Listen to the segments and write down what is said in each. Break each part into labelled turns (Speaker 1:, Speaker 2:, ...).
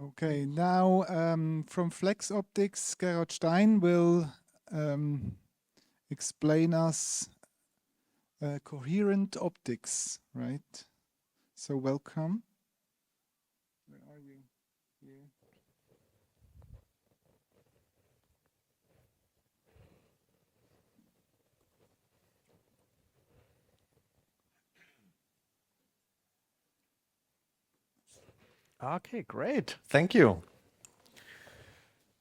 Speaker 1: Okay, now from Flexoptix, Gerhard Stein will explain us coherent optics, right? So welcome. Where are you? Here.
Speaker 2: Okay, great. Thank you.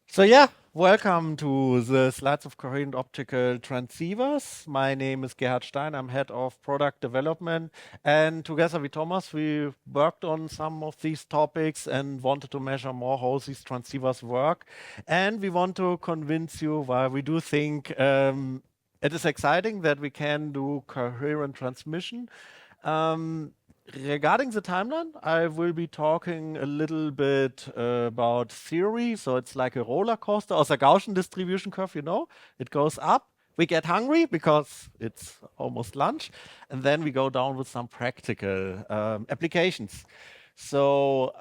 Speaker 2: So yeah, welcome to the slides of coherent optical transceivers. My name is Gerhard Stein. I'm head of product development. And together with Thomas, we worked on some of these topics and wanted to measure more how these transceivers work. And we want to convince you why we do think it is exciting that we can do coherent transmission. Regarding the timeline, I will be talking a little bit about theory. So it's like a roller coaster or the Gaussian distribution curve, you know, it goes up. We get hungry because it's almost lunch. And then we go down with some practical applications. So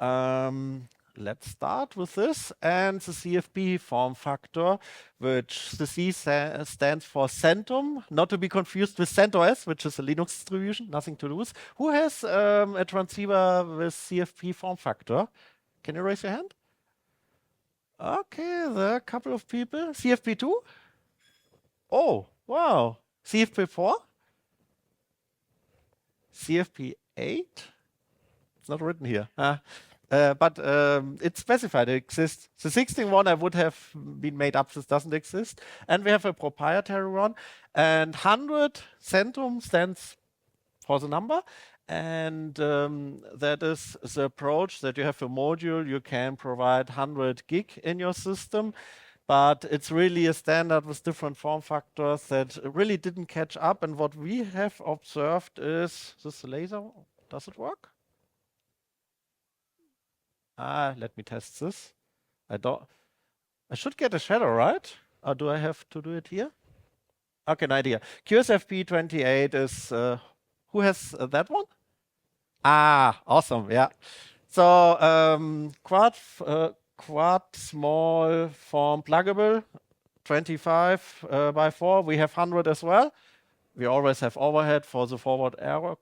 Speaker 2: let's start with this and the CFP form factor, which the C stands for CentOS, not to be confused with CentOS, which is a Linux distribution, nothing to do with. Who has a transceiver with CFP form factor? Can you raise your hand? Okay, there are a couple of people. CFP2? Oh, wow. CFP4? CFP8? It's not written here. But it's specified, it exists. The 16 one I would have been made up, this doesn't exist. And we have a proprietary one. And 100 centum stands for the number. And that is the approach that you have a module, you can provide 100 gig in your system. But it's really a standard with different form factors that really didn't catch up. And what we have observed is this laser, does it work? Let me test this. I should get a shadow, right? Or do I have to do it here? Okay, an idea. QSFP28 is, who has that one? Awesome, yeah. So quad small form pluggable, 25 by 4. We have 100 as well. We always have overhead for the forward error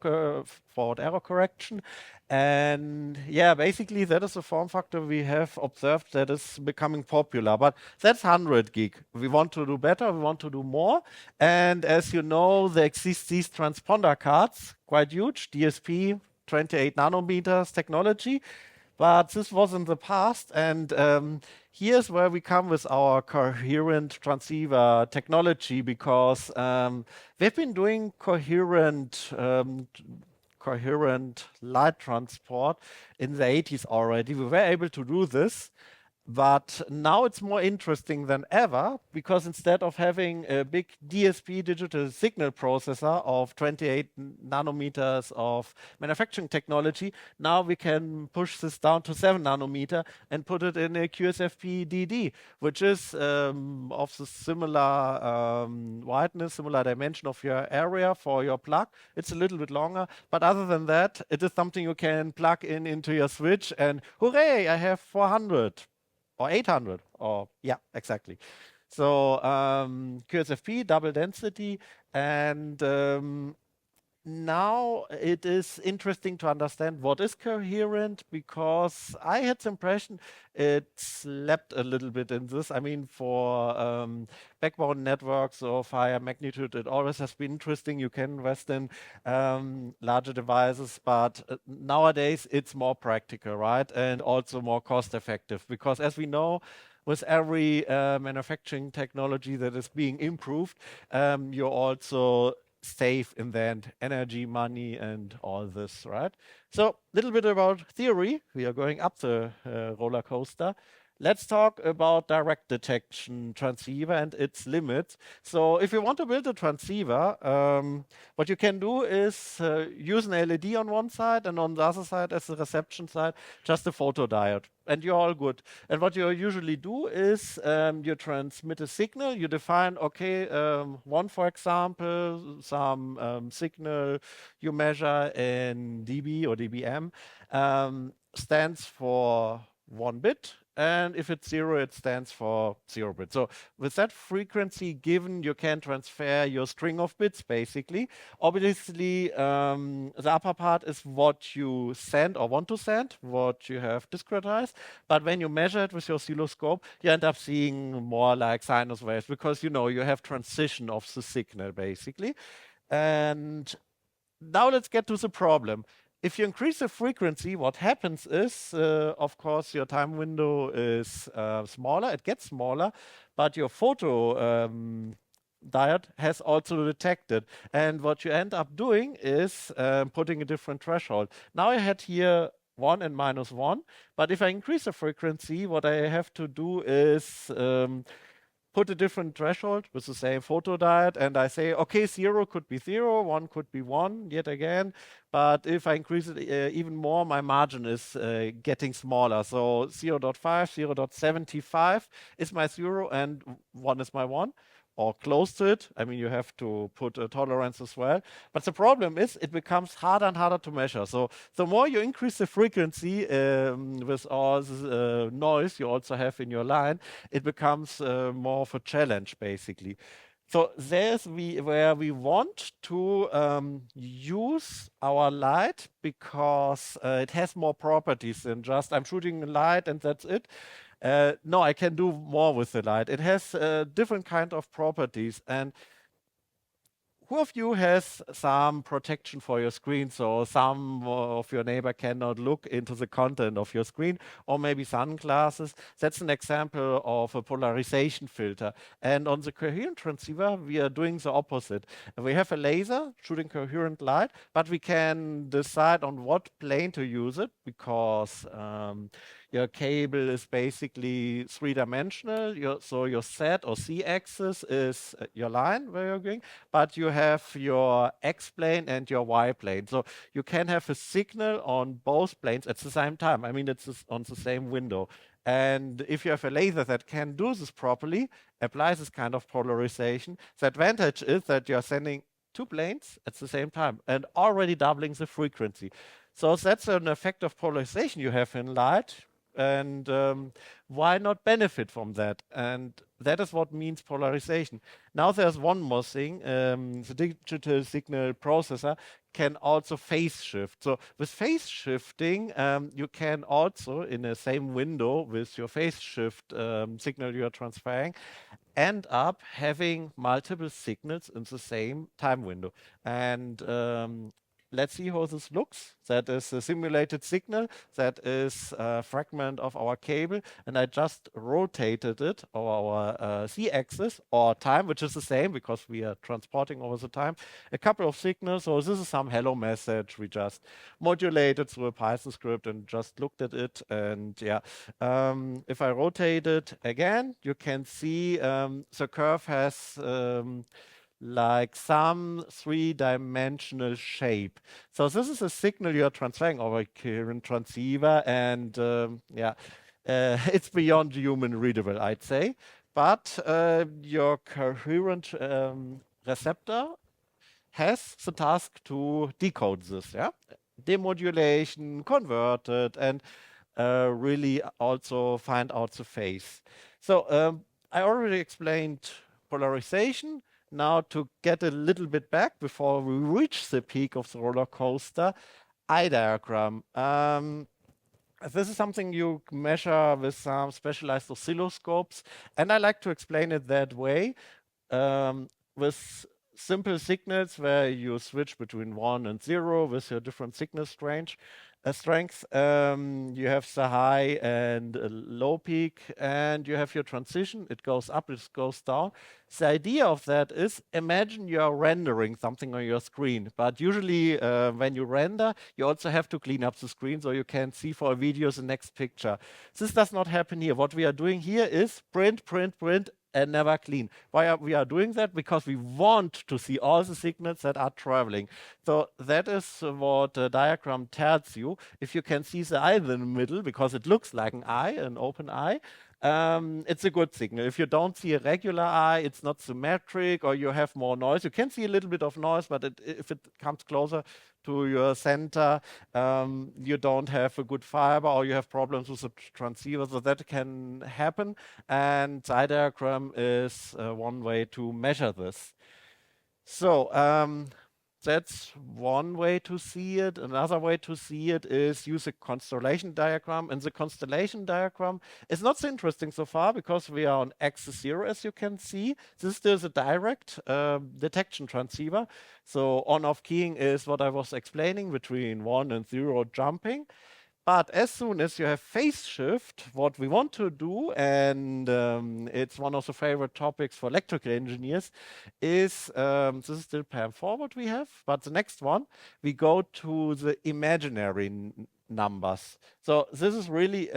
Speaker 2: correction. And yeah, basically that is a form factor we have observed that is becoming popular. But that's 100 gig. We want to do better, we want to do more. And as you know, there exist these transponder cards, quite huge, DSP, 28 nanometers technology. But this was in the past, and here's where we come with our coherent transceiver technology, because we've been doing coherent light transport in the 80s already. We were able to do this. But now it's more interesting than ever, because instead of having a big DSP digital signal processor of 28 nanometers of manufacturing technology, now we can push this down to 7 nanometer and put it in a QSFP DD, which is of the similar wideness, similar dimension of your area for your plug. It's a little bit longer, but other than that, it is something you can plug in into your switch and hooray, I have 400. Or 800, or yeah, exactly. So QSFP, double density, and now it is interesting to understand what is coherent, because I had the impression it slept a little bit in this. I mean, for backbone networks of higher magnitude, it always has been interesting. You can invest in larger devices, but nowadays it's more practical, right? And also more cost effective, because as we know, with every manufacturing technology that is being improved, you also save in the end energy, money, and all this, right? So a little bit about theory. We are going up the roller coaster. Let's talk about direct detection transceiver and its limits. So if you want to build a transceiver, what you can do is use an LED on one side, and on the other side, as the reception side, just a photodiode. And you're all good. And what you usually do is you transmit a signal. You define, okay, one, for example, some signal you measure in dB or dBm, stands for 1 bit, and if it's 0, it stands for 0 bit. So with that frequency given, you can transfer your string of bits, basically. Obviously, the upper part is what you send or want to send, what you have discretized. But when you measure it with your oscilloscope, you end up seeing more like sinus waves, because you have transition of the signal, basically. And now let's get to the problem. If you increase the frequency, what happens is, of course, your time window is smaller, it gets smaller, but your photo diode has also detected. And what you end up doing is putting a different threshold. Now I had here 1 and -1, but if I increase the frequency, what I have to do is put a different threshold with the same photodiode, and I say, okay, 0 could be 0, 1 could be 1, yet again. But if I increase it even more, my margin is getting smaller. So 0.5, 0.75 is my 0, and 1 is my 1. Or close to it. I mean, you have to put a tolerance as well. But the problem is it becomes harder and harder to measure. So the more you increase the frequency with all the noise you also have in your line, it becomes more of a challenge, basically. So there's where we want to use our light, because it has more properties than just I'm shooting a light and that's it. No, I can do more with the light. It has different kind of properties. And who of you has some protection for your screen, so some of your neighbor cannot look into the content of your screen, or maybe sunglasses? That's an example of a polarization filter. And on the coherent transceiver, we are doing the opposite. We have a laser shooting coherent light, but we can decide on what plane to use it, because your cable is basically three-dimensional. So your Z or C axis is your line where you're going, but you have your X plane and your Y plane. So you can have a signal on both planes at the same time. I mean, it's on the same window. And if you have a laser that can do this properly, apply this kind of polarization, the advantage is that you're sending 2 planes at the same time and already doubling the frequency. So that's an effect of polarization you have in light. And why not benefit from that? And that is what means polarization. Now there's one more thing. The digital signal processor can also phase shift. So with phase shifting, you can also, in the same window with your phase shift signal you're transferring, end up having multiple signals in the same time window. And let's see how this looks. That is a simulated signal. That is a fragment of our cable. And I just rotated it over our Z-axis, or time, which is the same because we are transporting over the time, a couple of signals. So this is some hello message. We just modulated through a Python script and just looked at it. And yeah, if I rotate it again, you can see the curve has like some three-dimensional shape. So this is a signal you're transferring over a coherent transceiver, and yeah, it's beyond human readable, I'd say. But your coherent receptor has the task to decode this, yeah? Demodulation, convert it, and really also find out the phase. So I already explained polarization. Now, to get a little bit back before we reach the peak of the roller coaster, eye diagram. This is something you measure with some specialized oscilloscopes, and I like to explain it that way, with simple signals where you switch between 1 and 0 with your different signal strength. You have the high and low peak, and you have your transition. It goes up, it goes down. The idea of that is, imagine you're rendering something on your screen, but usually when you render, you also have to clean up the screen so you can see for a video the next picture. This does not happen here. What we are doing here is print, print, print, and never clean. Why are we doing that? Because we want to see all the signals that are traveling. So that is what the diagram tells you. If you can see the eye in the middle, because it looks like an eye, an open eye, it's a good signal. If you don't see a regular eye, it's not symmetric, or you have more noise. You can see a little bit of noise, but if it comes closer to your center, you don't have a good fiber, or you have problems with the transceiver, so that can happen. And eye diagram is one way to measure this. So that's one way to see it. Another way to see it is use a constellation diagram. And the constellation diagram is not so interesting so far because we are on axis 0, as you can see. This is a direct detection transceiver. So on-off keying is what I was explaining between 1 and 0 jumping. But as soon as you have phase shift, what we want to do, and it's one of the favorite topics for electrical engineers, is this is still PAM forward we have, but the next one, we go to the imaginary numbers. So this is really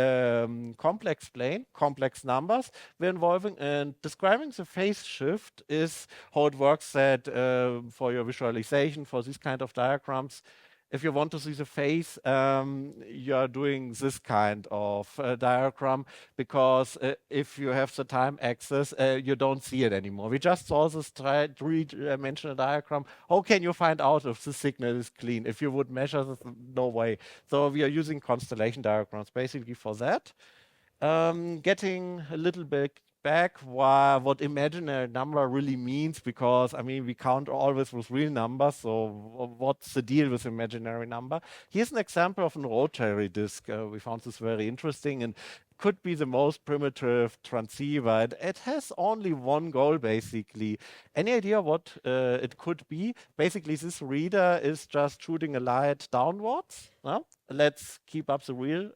Speaker 2: complex plane, complex numbers we're involving, and describing the phase shift is how it works that for your visualization, for these kind of diagrams, if you want to see the phase, you are doing this kind of diagram because if you have the time axis, you don't see it anymore. We just saw this three-dimensional diagram. How can you find out if the signal is clean? If you would measure this, no way. So we are using constellation diagrams basically for that. Getting a little bit back what imaginary number really means, because I mean we count always with real numbers, so what's the deal with imaginary number? Here's an example of a rotary disk. We found this very interesting and could be the most primitive transceiver. It has only one goal basically. Any idea what it could be? Basically this reader is just shooting a light downwards. Let's keep up the real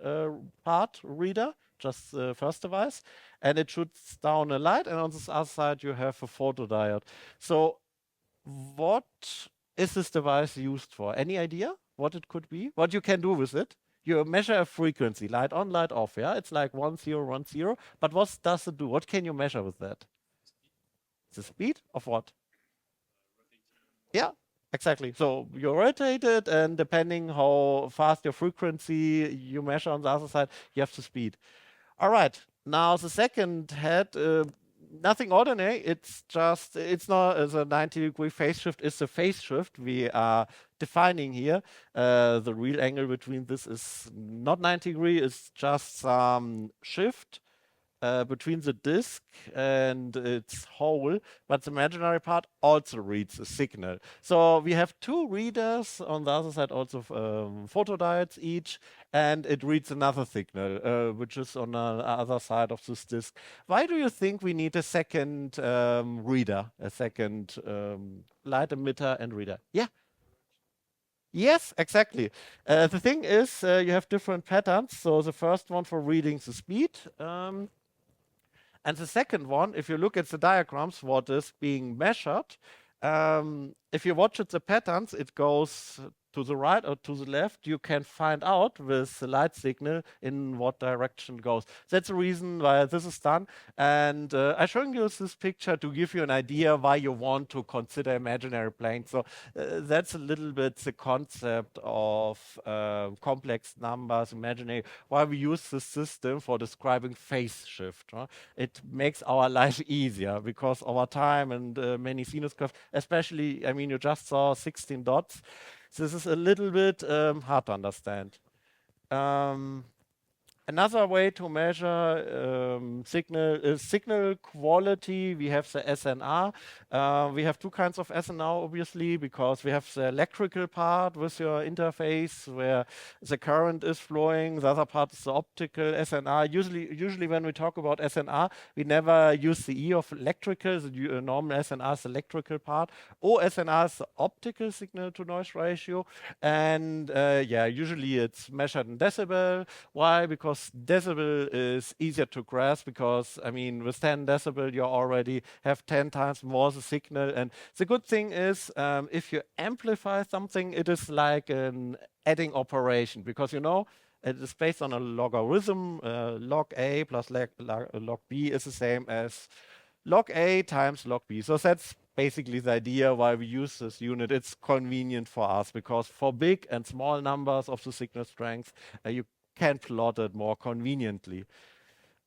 Speaker 2: part reader, just the first device, and it shoots down a light, and on this other side you have a photodiode. So what is this device used for? Any idea what it could be? What you can do with it? You measure a frequency, light on, light off, yeah? It's like 1, 0, 1, 0, but what does it do? What can you measure with that? The speed of what? Yeah, exactly. So you rotate it, and depending how fast your frequency you measure on the other side, you have the speed. All right, now the second head, nothing ordinary. It's not as a 90-degree phase shift. It's a phase shift we are defining here. The real angle between this is not 90 degrees. It's just some shift between the disk and its hole, but the imaginary part also reads a signal. So we have two readers on the other side, also photodiodes each, and it reads another signal, which is on the other side of this disk. Why do you think we need a second reader, a second light emitter and reader? Yeah. Yes, exactly. The thing is, you have different patterns. So the first one for reading the speed. And the second one, if you look at the diagrams, what is being measured, if you watch the patterns, it goes to the right or to the left. You can find out with the light signal in what direction it goes. That's the reason why this is done. And I'm showing you this picture to give you an idea why you want to consider imaginary planes. So that's a little bit the concept of complex numbers, imaginary, why we use this system for describing phase shift. It makes our life easier because over time and many sinus curves, especially, I mean, you just saw 16 dots. This is a little bit hard to understand. Another way to measure signal is signal quality. We have the SNR. We have two kinds of SNR, obviously, because we have the electrical part with your interface where the current is flowing. The other part is the optical SNR. Usually when we talk about SNR, we never use the E of electrical. The normal SNR is the electrical part. OSNR is the optical signal to noise ratio. And yeah, usually it's measured in decibel. Why? Because decibel is easier to grasp because, I mean, with 10 decibel, you already have 10 times more the signal. And the good thing is, if you amplify something, it is like an adding operation because, you know, it is based on a logarithm. Log A plus log B is the same as log A times log B. So that's basically the idea why we use this unit. It's convenient for us because for big and small numbers of the signal strength, you can plot it more conveniently.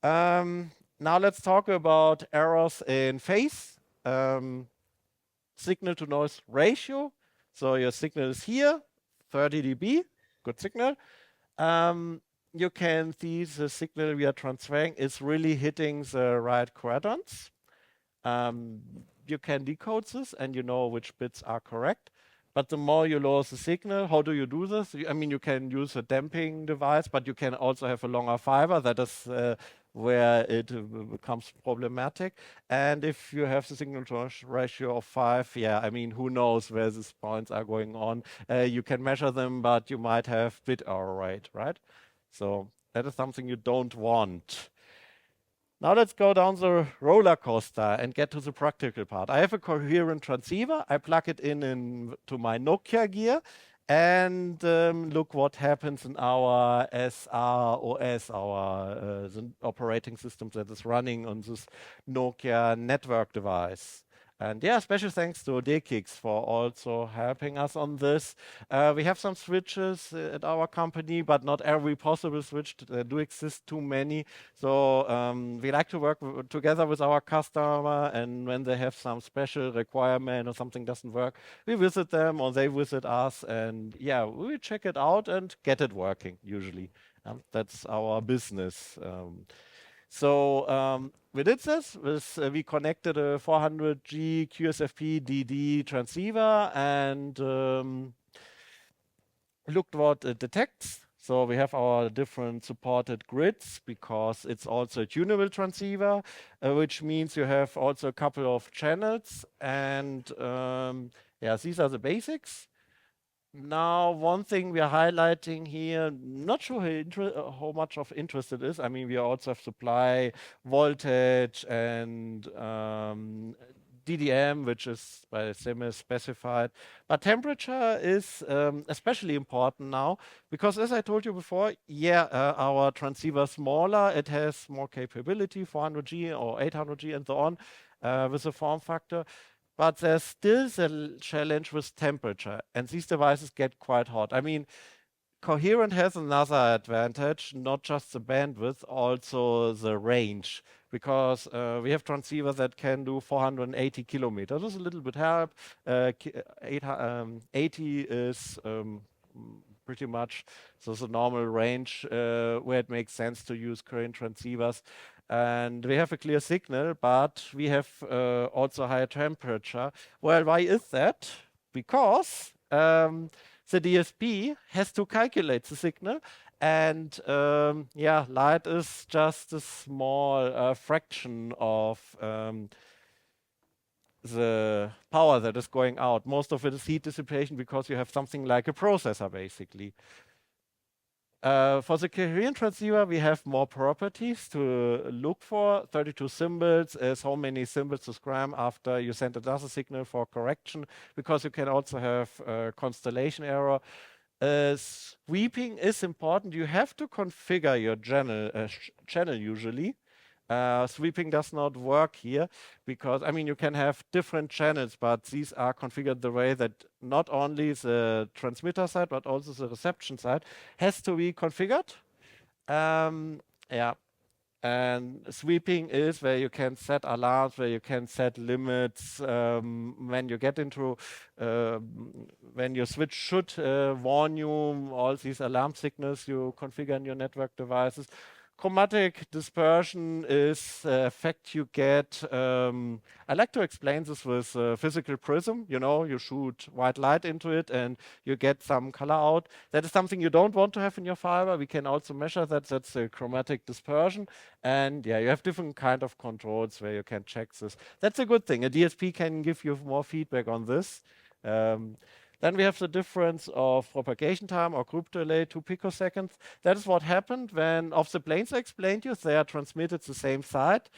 Speaker 2: Now let's talk about errors in phase. Signal to noise ratio. So your signal is here, 30 dB, good signal. You can see the signal we are transferring is really hitting the right quadrants. You can decode this and you know which bits are correct. But the more you lower the signal, how do you do this? I mean, you can use a damping device, but you can also have a longer fiber. That is where it becomes problematic. And if you have the signal to noise ratio of 5, yeah, I mean, who knows where these points are going on? You can measure them, but you might have bit error rate, right? So that is something you don't want. Now let's go down the roller coaster and get to the practical part. I have a coherent transceiver. I plug it into my Nokia gear, and look what happens in our SROS, our the operating system that is running on this Nokia network device. And yeah, special thanks to DKIX for also helping us on this. We have some switches at our company, but not every possible switch. There do exist too many. So we like to work together with our customer, and when they have some special requirement or something doesn't work, we visit them or they visit us, and yeah, we check it out and get it working usually. That's our business. So we did this with, we connected a 400G QSFP DD transceiver and looked what it detects. So we have our different supported grids because it's also a tunable transceiver, which means you have also a couple of channels. And yeah, these are the basics. Now, one thing we are highlighting here, not sure how much of interest it is. I mean, we also have supply voltage and DDM, which is by semi-specified. But temperature is especially important now because, as I told you before, yeah, our transceiver is smaller. It has more capability, 400G or 800G and so on, with a form factor. But there's still the challenge with temperature, and these devices get quite hot. I mean, Coherent has another advantage, not just the bandwidth, also the range, because we have transceivers that can do 480 kilometers. This is a little bit help. 80 is pretty much the normal range where it makes sense to use current transceivers. And we have a clear signal, but we have also higher temperature. Well, why is that? Because the DSP has to calculate the signal, and yeah, light is just a small fraction of the power that is going out. Most of it is heat dissipation because you have something like a processor, basically. For the coherent transceiver, we have more properties to look for. 32 symbols is how many symbols to scram after you send another signal for correction, because you can also have constellation error. Sweeping is important. You have to configure your channel usually. Sweeping does not work here because, I mean, you can have different channels, but these are configured the way that not only the transmitter side, but also the reception side has to be configured. Yeah. And sweeping is where you can set alarms, where you can set limits, when you get into, when your switch should warn you, all these alarm signals you configure in your network devices. Chromatic dispersion is effect you get. I like to explain this with a physical prism. You know, you shoot white light into it and you get some color out. That is something you don't want to have in your fiber. We can also measure that. That's a chromatic dispersion. And yeah, you have different kind of controls where you can check this. That's a good thing. A DSP can give you more feedback on this. Then we have the difference of propagation time or group delay, 2 picoseconds. That is what happened when, of the planes I explained you, they are transmitted the same side.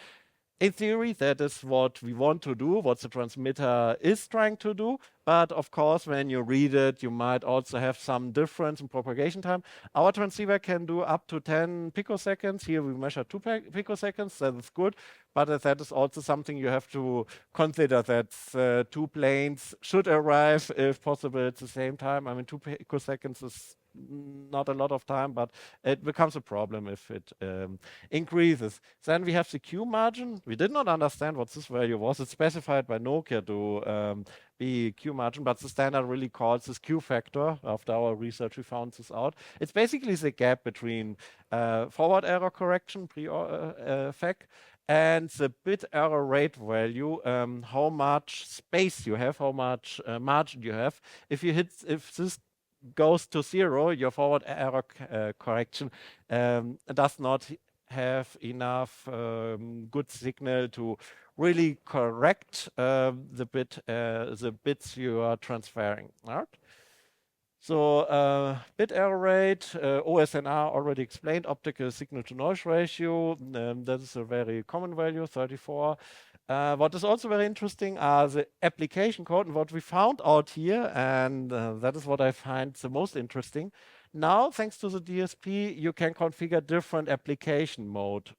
Speaker 2: In theory, that is what we want to do, what the transmitter is trying to do. But of course, when you read it, you might also have some difference in propagation time. Our transceiver can do up to 10 picoseconds. Here we measure 2 picoseconds. That is good. but that is also something you have to consider, that two planes should arrive, if possible, at the same time. I mean, 2 picoseconds is not a lot of time, but it becomes a problem if it increases. Then we have the Q margin. We did not understand what this value was. It's specified by Nokia to be Q margin, but the standard really calls this Q factor. After our research, we found this out. It's basically the gap between forward error correction, FEC, and the bit error rate value, how much space you have, how much margin you have. If this goes to 0, your forward error correction does not have enough good signal to really correct the bits you are transferring. Right? So bit error rate, OSNR already explained, optical signal to noise ratio. That is a very common value, 34. What is also very interesting are the application code, and what we found out here, and that is what I find the most interesting. Now, thanks to the DSP, you can configure different application mode,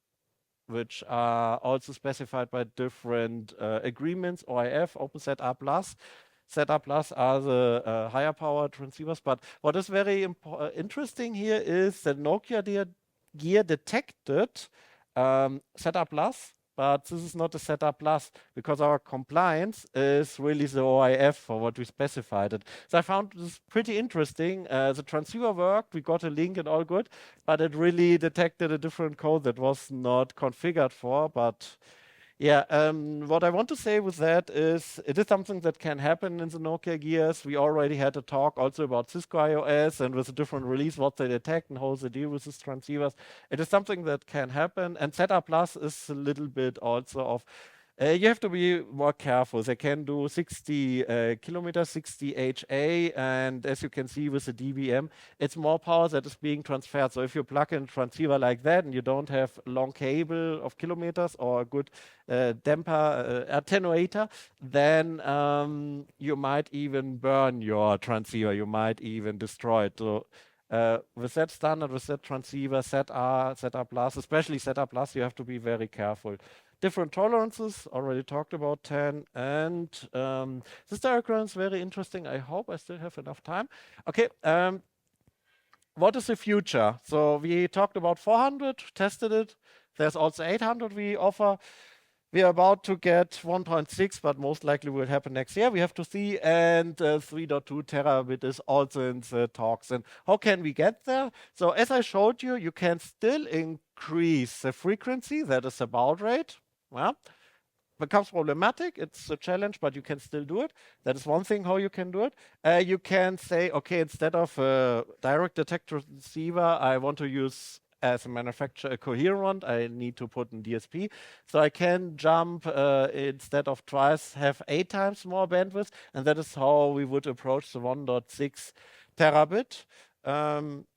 Speaker 2: which are also specified by different agreements, OIF, OpenZR+. ZR+ are the higher power transceivers. But what is very interesting here is that Nokia Gear detected ZR+, but this is not a ZR+, because our compliance is really the OIF for what we specified it. So I found this pretty interesting. The transceiver worked, we got a link and all good, but it really detected a different code that was not configured for. But yeah, what I want to say with that is it is something that can happen in the Nokia Gears. We already had a talk also about Cisco iOS and with a different release, what they detect and how they deal with these transceivers. It is something that can happen. And ZR+ is a little bit also of, you have to be more careful. They can do 60 kilometers, 60 HA, and as you can see with the DBM, it's more power that is being transferred. So if you plug in a transceiver like that and you don't have a long cable of kilometers or a good damper attenuator, then you might even burn your transceiver. You might even destroy it. So with that standard, with that transceiver, ZR+, especially ZR+, you have to be very careful. Different tolerances, already talked about 10. And this diagram is very interesting. I hope I still have enough time. Okay, what is the future? So we talked about 400, tested it. There's also 800 we offer. We are about to get 1.6, but most likely will happen next year. We have to see. And 3.2 terabit is also in the talks. And how can we get there? So as I showed you, you can still increase the frequency, that is the baud rate. Well, becomes problematic. It's a challenge, but you can still do it. That is one thing how you can do it. You can say, okay, instead of a direct detector receiver, I want to use as a manufacturer a Coherent. I need to put in DSP. So I can jump, instead of twice, have 8 times more bandwidth. And that is how we would approach the 1.6 terabit.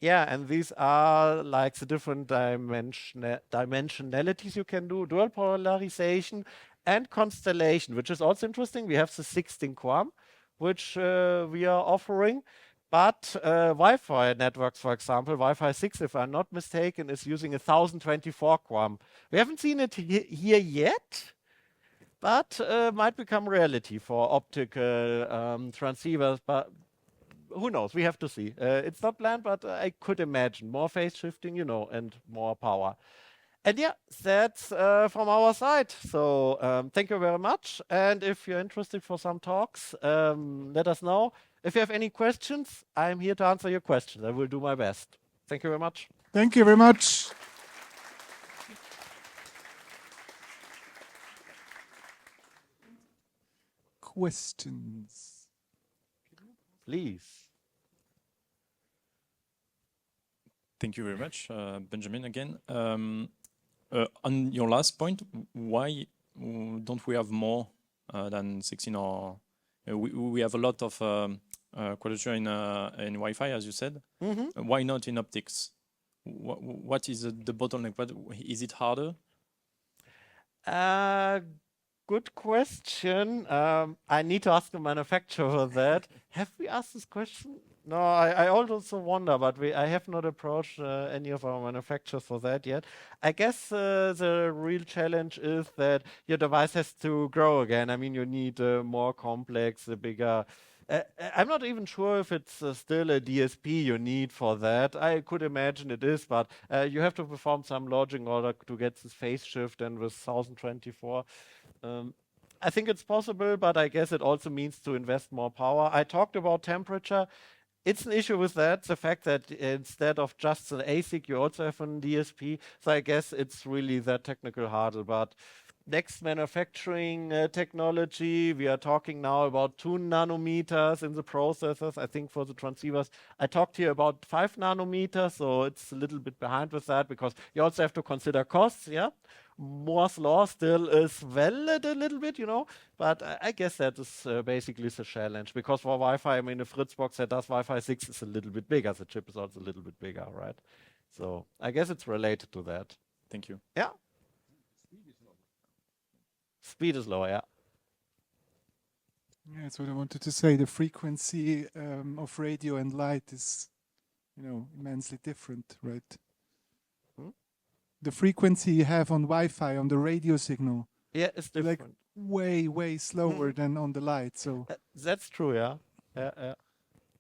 Speaker 2: Yeah, and these are like the different dimensionalities you can do, dual polarization and constellation, which is also interesting. We have the 16 QAM, which we are offering, but Wi-Fi networks, for example, Wi-Fi 6, if I'm not mistaken, is using 1024 QAM. We haven't seen it here yet, but might become reality for optical transceivers, but who knows? We have to see. It's not planned, but I could imagine more phase shifting, you know, and more power. And yeah, that's from our side. So thank you very much. And if you're interested for some talks, let us know. If you have any questions, I'm here to answer your questions. I will do my best. Thank you very much.
Speaker 1: Thank you very much. Questions?
Speaker 2: Please.
Speaker 3: Thank you very much, Benjamin, again. On your last point, why don't we have more than 16 or... we have a lot of quadrature in Wi-Fi, as you said.
Speaker 2: Mm-hmm.
Speaker 3: Why not in optics? What is the bottleneck? Is it harder?
Speaker 2: Good question. I need to ask the manufacturer that. Have we asked this question? No, I also wonder, but I have not approached any of our manufacturers for that yet. I guess the real challenge is that your device has to grow again. I mean, you need a more complex, a bigger. I'm not even sure if it's still a DSP you need for that. I could imagine it is, but you have to perform some logic in order to get this phase shift and with 1024. I think it's possible, but I guess it also means to invest more power. I talked about temperature. It's an issue with that, the fact that instead of just an ASIC, you also have an DSP. So I guess it's really that technical hurdle. But next manufacturing technology, we are talking now about 2 nanometers in the processors. I think for the transceivers, I talked here about 5 nanometers, so it's a little bit behind with that because you also have to consider costs, yeah? Moore's law still is valid a little bit, but I guess that is basically the challenge because for Wi-Fi, I mean, a Fritzbox that does Wi-Fi 6 is a little bit bigger. The chip is also a little bit bigger, right? So I guess it's related to that.
Speaker 3: Thank you.
Speaker 2: Yeah. Speed is lower, yeah.
Speaker 1: Yeah, that's what I wanted to say. The frequency of radio and light is, immensely different, right? The frequency you have on Wi-Fi, on the radio signal,
Speaker 2: yeah, it's different.
Speaker 1: Like way slower than on the light. So
Speaker 2: that's true, yeah. Yeah.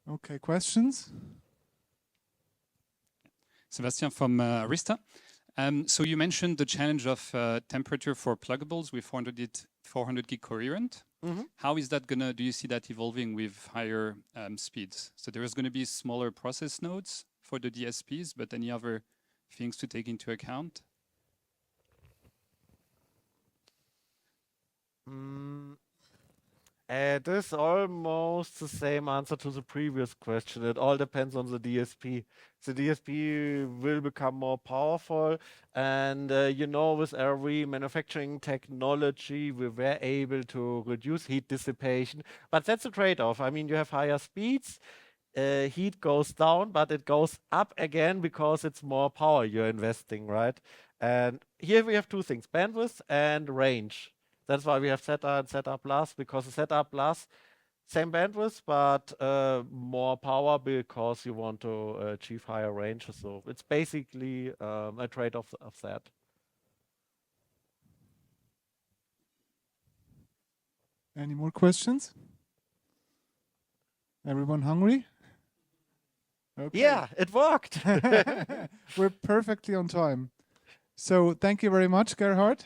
Speaker 1: Okay, questions?
Speaker 4: Sebastian from Arista. So you mentioned the challenge of temperature for pluggables with 400 gig coherent. How is that gonna? Do you see that evolving with higher speeds? So there is going to be smaller process nodes for the DSPs, but any other things to take into account?
Speaker 2: It is almost the same answer to the previous question. It all depends on the DSP. The DSP will become more powerful, and with every manufacturing technology, we were able to reduce heat dissipation, but that's a trade-off. I mean, you have higher speeds. Heat goes down, but it goes up again because it's more power you're investing, right? And here we have two things, bandwidth and range. That's why we have SETA and SETA Plus, because the SETA Plus, same bandwidth, but more power because you want to achieve higher range. So it's basically a trade-off of that.
Speaker 1: Any more questions? Everyone hungry? Okay.
Speaker 2: Yeah, it worked.
Speaker 1: We're perfectly on time. So thank you very much, Gerhard.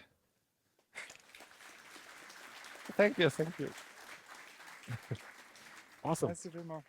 Speaker 2: Thank you. Awesome.
Speaker 1: Merci vraiment.